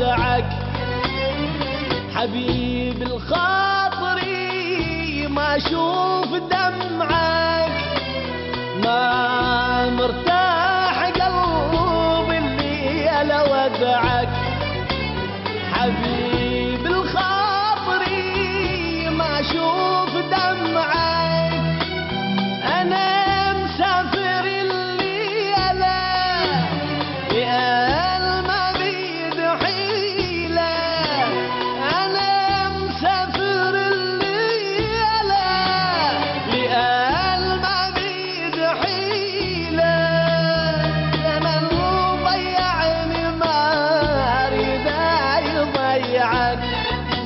ودعك حبيب الخاطري ما اشوف دمعك ما مرتاح قلبي اللي الا ودعك حبيب الخاطري ما اشوف دمعك انا مسافر الليله لأن ما بيد حيله انا مسافر الليله لأن ما بيد حيله زمن ضيعني ما اريد يضيعك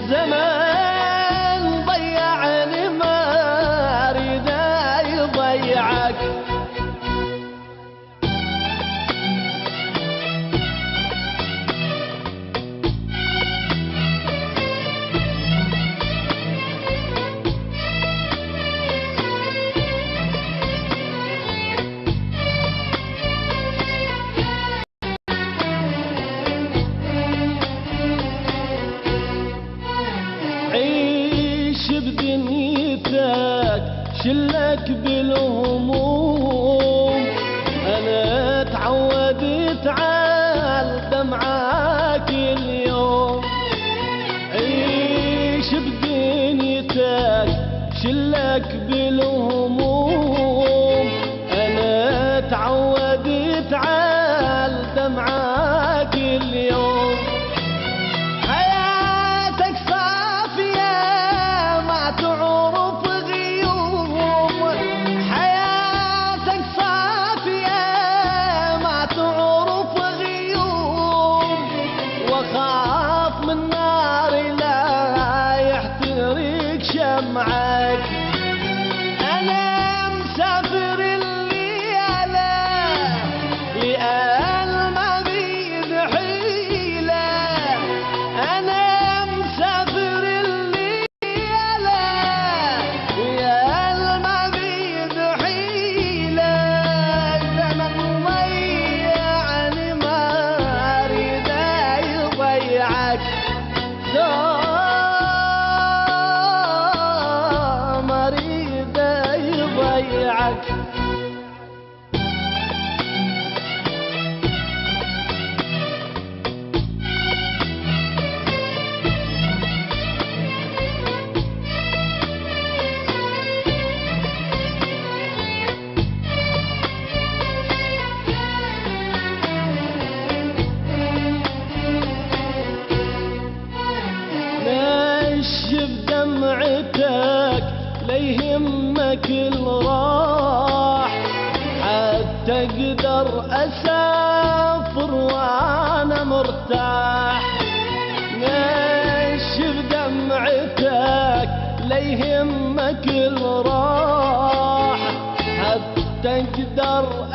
زمان ضيعني ما اريد يضيعك عيش بدنيتك شلك بالهموم انا تعودت على دمعك اليوم عيش بدنيتك شلك بالهموم انا تعودت على دمعك اليوم حياتك صافية ما تعرف غيوم حياتك صافية ما تعرف غيوم واخاف من نار لا يحترق شمعك انا مسافر الليلة لأن ما بيد حيلة انا مسافر الليلة لأن ما بيد حيلة زمن ضيعني ما اريد يضيعك ما اريد يضيعك نشف دمعتك ليهمك الراح حتى اقدر اسافر وانا مرتاح نشف دمعتك ليهمك الراح حتى اقدر